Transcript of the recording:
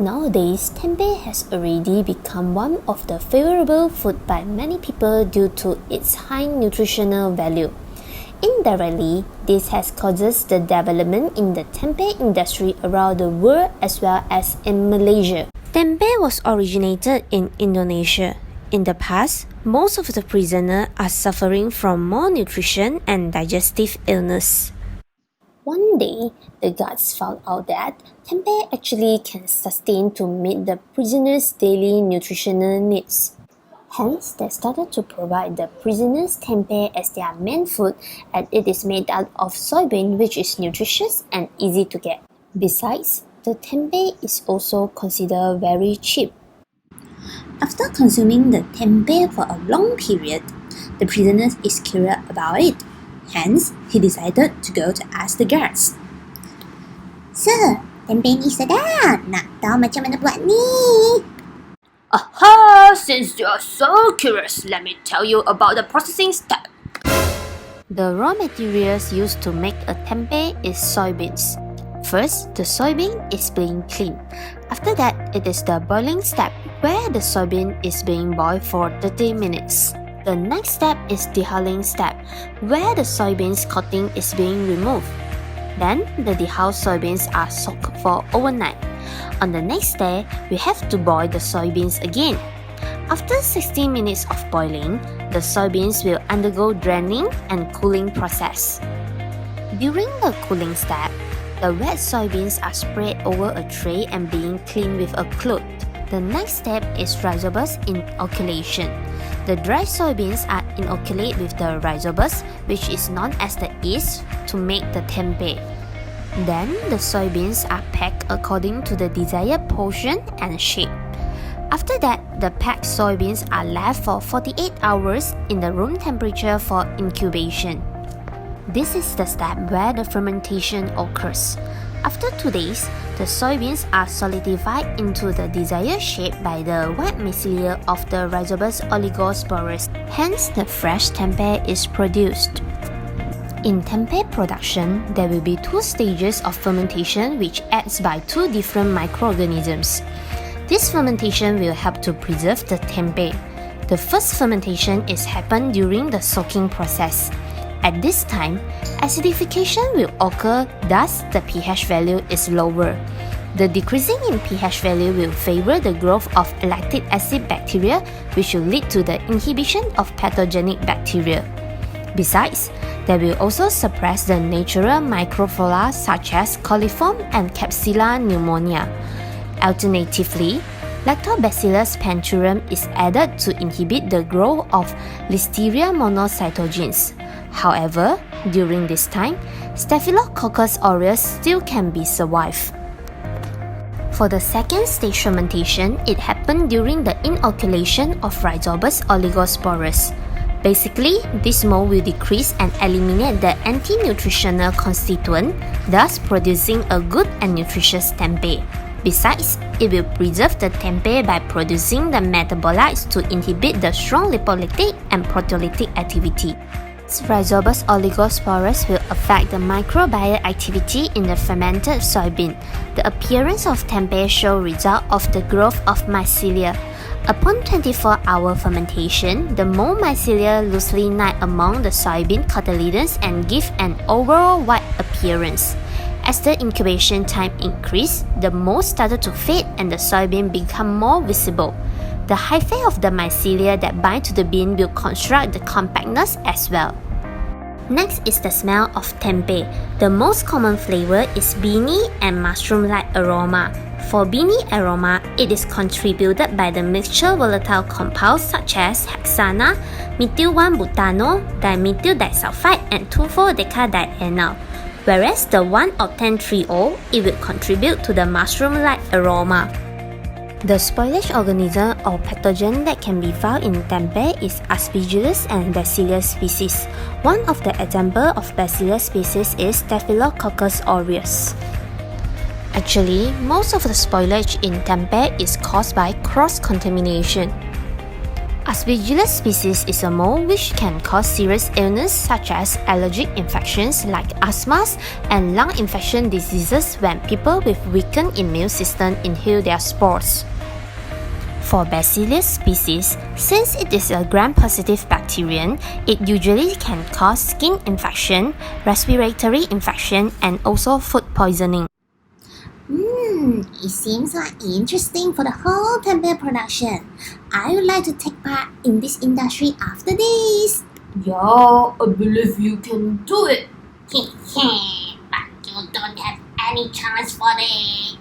Nowadays, tempeh has already become one of the favorable food by many people due to its high nutritional value. Indirectly, this has caused the development in the tempeh industry around the world as well as in Malaysia. Tempeh was originated in Indonesia. In the past, most of the prisoners are suffering from malnutrition and digestive illness. One day, the guards found out that tempeh actually can sustain to meet the prisoners' daily nutritional needs. Hence, they started to provide the prisoners tempeh as their main food, and it is made out of soybean, which is nutritious and easy to get. Besides, the tempeh is also considered very cheap. After consuming the tempeh for a long period, the prisoner is curious about it. Hence, he decided to go to ask the guards. Sir, tempeh ni sedap. Nak tahu macam mana buat ni? Aha! Since you're so curious, let me tell you about the processing step. The raw materials used to make a tempeh is soybeans. First, the soybean is being cleaned. After that, it is the boiling step, where the soybean is being boiled for 30 minutes. The next step is dehulling step, where the soybeans coating is being removed. Then, the dehulled soybeans are soaked for overnight. On the next day, we have to boil the soybeans again. After 60 minutes of boiling, the soybeans will undergo draining and cooling process. During the cooling step, the wet soybeans are spread over a tray and being cleaned with a cloth. The next step is rhizobus inoculation. The dry soybeans are inoculated with the rhizobus, which is known as the yeast, to make the tempeh. Then, the soybeans are packed according to the desired portion and shape. After that, the packed soybeans are left for 48 hours in the room temperature for incubation. This is the step where the fermentation occurs. After 2 days, the soybeans are solidified into the desired shape by the white mycelia of the Rhizobus oligosporus. Hence, the fresh tempeh is produced. In tempeh production, there will be 2 stages of fermentation which acts by 2 different microorganisms. This fermentation will help to preserve the tempeh. The first fermentation is happen during the soaking process. At this time, acidification will occur, thus the pH value is lower. The decreasing in pH value will favor the growth of lactic acid bacteria, which will lead to the inhibition of pathogenic bacteria. Besides, they will also suppress the natural microflora such as coliform and Klebsiella pneumonia. Alternatively, Lactobacillus panthurum is added to inhibit the growth of Listeria monocytogenes. However, during this time, Staphylococcus aureus still can be survived. For the second stage fermentation, it happened during the inoculation of Rhizobus oligosporus. Basically, this mold will decrease and eliminate the anti-nutritional constituent, thus producing a good and nutritious tempeh. Besides, it will preserve the tempeh by producing the metabolites to inhibit the strong lipolytic and proteolytic activity. Rhizobus oligosporus will affect the microbial activity in the fermented soybean. The appearance of tempeh shows result of the growth of mycelia. Upon 24-hour fermentation, the mold mycelia loosely knit among the soybean cotyledons and give an overall white appearance. As the incubation time increased, the mold started to fade and the soybean become more visible. The hyphae of the mycelia that bind to the bean will construct the compactness as well. Next is the smell of tempeh. The most common flavor is beany and mushroom-like aroma. For beany aroma, it is contributed by the mixture volatile compounds such as hexana, methyl 1-butano, dimethyl disulfide, and 2,4-decadienol. Whereas the 1-octane trio, it will contribute to the mushroom-like aroma. The spoilage organism or pathogen that can be found in tempeh is Aspergillus and Bacillus species. One of the examples of Bacillus species is Staphylococcus aureus. Actually, most of the spoilage in tempeh is caused by cross-contamination. Aspergillus species is a mold which can cause serious illness such as allergic infections like asthma and lung infection diseases when people with weakened immune system inhale their spores. For Bacillus species, since it is a gram-positive bacterium, it usually can cause skin infection, respiratory infection, and also food poisoning. It seems like interesting for the whole tempeh production. I would like to take part in this industry after this. Yeah, I believe you can do it. But you don't have any chance for it.